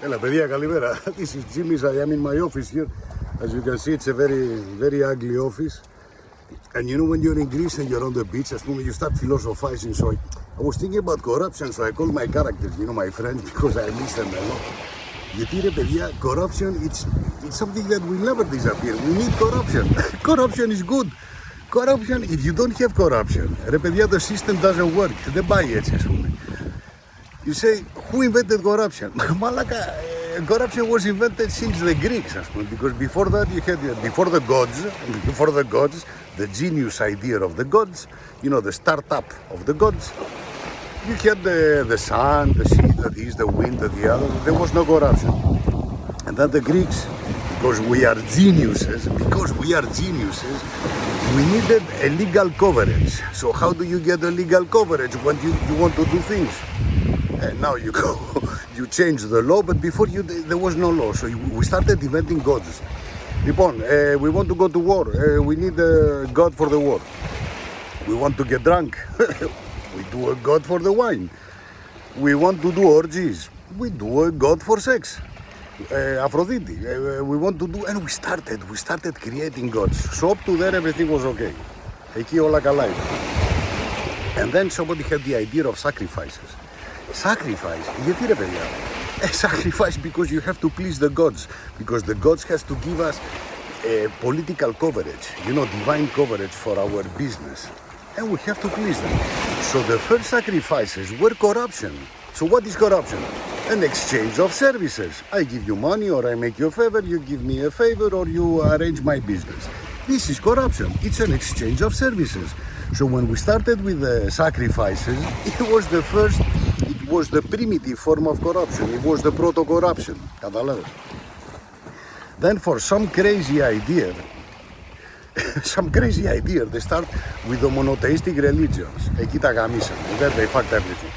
Έλα παιδιά, καλημέρα. This is Dzimis, I am in my office here. As you can see, it's a very ugly office. And you know when you're in Greece and you're on the beach, as you start philosophizing. So I was thinking about corruption, so I called my characters, my friends, because I miss them a lot. Γιατί ρε παιδιά, corruption, it's something that will never disappear. We need corruption. Corruption is good. Corruption, if you don't have corruption, ρε παιδιά, the system doesn't work. Δεν πάει έτσι, ας πούμε. You say, who invented corruption? Malaka, corruption was invented since the Greeks, because before that you had, before the gods, the genius idea of the gods, the startup of the gods, you had the sun, the sea, the wind, the other, there was no corruption. And then the Greeks, because we are geniuses, we needed a legal coverage. So how do you get a legal coverage when you want to do things? And now you go, you change the law, but before there was no law, so we started inventing gods. We want to go to war, we need a god for the war. We want to get drunk, we do a god for the wine. We want to do orgies, we do a god for sex. Aphrodite, we want to do, and we started creating gods. So up to there everything was okay. Εκεί όλα καλά ήταν. And then somebody had the idea of sacrifices. Sacrifice, γιατί ρε παιδιά? Sacrifice because you have to please the gods. Because the gods has to give us political coverage, divine coverage for our business. And we have to please them. So the first sacrifices were corruption. So what is corruption? An exchange of services. I give you money, or I make you a favor, you give me a favor, or you arrange my business. This is corruption. It's an exchange of services. So when we started with the sacrifices, it was the primitive form of corruption. It was the proto-corruption. Καταλάβες. Then for some crazy idea, they start with the monotheistic religions. Εκεί τα γαμίσαν. Then they fucked everything.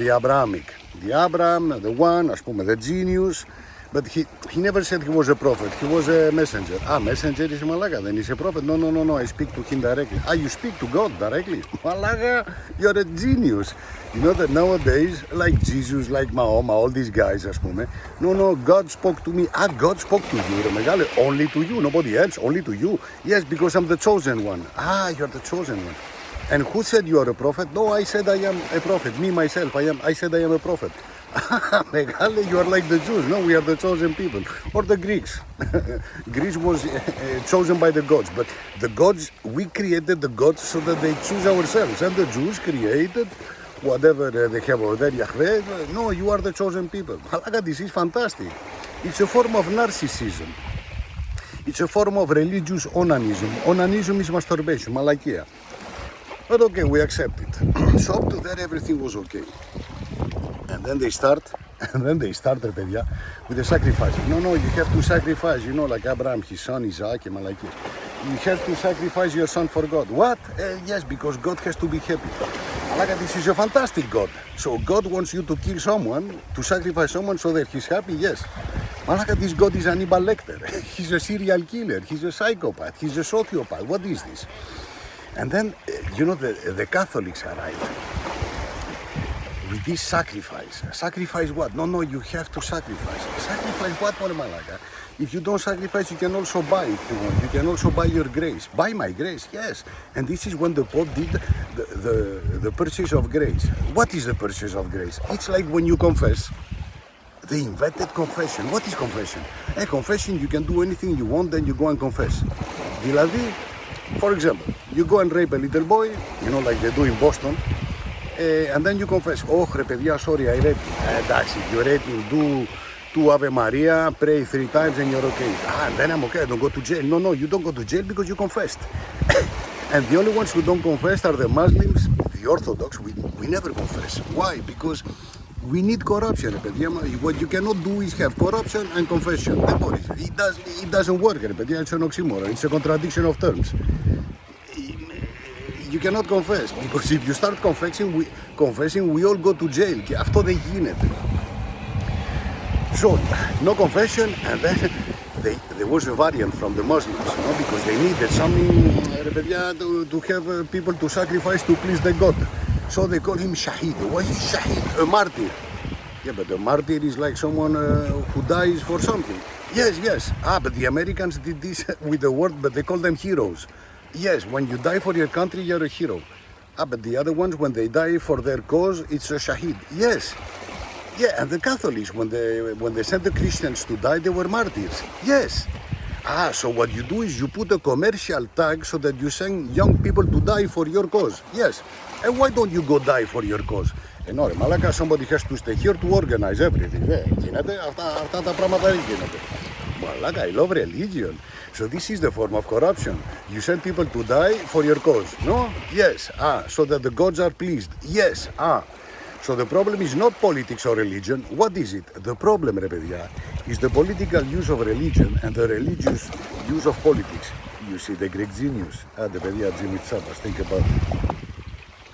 The Abrahamic. The Abraham, the one, ας πούμε, the genius. But he never said he was a prophet. He was a messenger. Messenger is Malaga. Then he's a prophet. No. I speak to him directly. You speak to God directly? Malaga, you're a genius. You know that nowadays, like Jesus, like Mahoma, all these guys, as πούμε. No, God spoke to me. God spoke to you. Only to you, nobody else. Only to you. Yes, because I'm the chosen one. You're the chosen one. And who said you are a prophet? No, I said I am a prophet. Me, myself, I said I am a prophet. You are like the Jews. No, we are the chosen people. Or the Greeks. Greece was chosen by the gods. But the gods, we created the gods so that they choose ourselves. And the Jews created whatever they have over there, Yahweh. No, you are the chosen people. This is fantastic. It's a form of narcissism. It's a form of religious onanism. Onanism is masturbation, malakia. But okay, we accept it. So up to there, everything was okay. And then they started, παιδιά, with the sacrifice. No, you have to sacrifice, like Abraham, his son, Isaac, and Malaki. You have to sacrifice your son for God. What? Yes, because God has to be happy. Like, this is a fantastic God. So God wants you to kill someone, to sacrifice someone so that he's happy, yes. Malaka, this God is Hannibal Lecter. He's a serial killer. He's a psychopath. He's a sociopath. What is this? And then, the Catholics arrived with this sacrifice. Sacrifice what? No, you have to sacrifice. Sacrifice what, Malaka? If you don't sacrifice, you can also buy if you want. You can also buy your grace. Buy my grace, yes. And this is when the Pope did the purchase of grace. What is the purchase of grace? It's like when you confess. They invented confession. What is confession? Confession, you can do anything you want, then you go and confess. Δηλαδή, for example, you go and rape a little boy, like they do in Boston, and then you confess, ρε παιδιά, sorry, I raped him. Εντάξει, you raped him, do 2 Ave Maria, pray 3 times and you're okay. And then I'm okay, I don't go to jail. No, you don't go to jail because you confessed. And the only ones who don't confess are the Muslims, the Orthodox. We never confess. Why? Because we need corruption, ρε παιδιά. What you cannot do is have corruption and confession. Δεν μπορείς. It doesn't work, ρε παιδιά. It's an oxymoron. It's a contradiction of terms. You cannot confess, because if you start confessing, we all go to jail. Και αυτό δεν γίνεται. So, no confession, and then there was a variant from the Muslims, because they needed something, ρε παιδιά, to have people to sacrifice to please the God. So they call him Shahid. What is Shahid? A martyr. Yeah, but a martyr is like someone who dies for something. Yes, yes. But the Americans did this with the word, but they call them heroes. Yes, when you die for your country, you're a hero. But the other ones, when they die for their cause, it's a shaheed. Yes. Yeah, and the Catholics, when they sent the Christians to die, they were martyrs. Yes. So what you do is you put a commercial tag so that you send young people to die for your cause. Yes. And why don't you go die for your cause? No, ρε μαλάκα, somebody has to stay here to organize everything. Γίνεται, αυτά τα πράγματα δεν γίνονται. Μαλάκα, I love religion. So this is the form of corruption. You send people to die for your cause, no? Yes. So that the gods are pleased. Yes. So the problem is not politics or religion. What is it? The problem, ρε παιδιά, is the political use of religion and the religious use of politics. You see the Greek genius. Άντε παιδιά, Dzimis, think about it.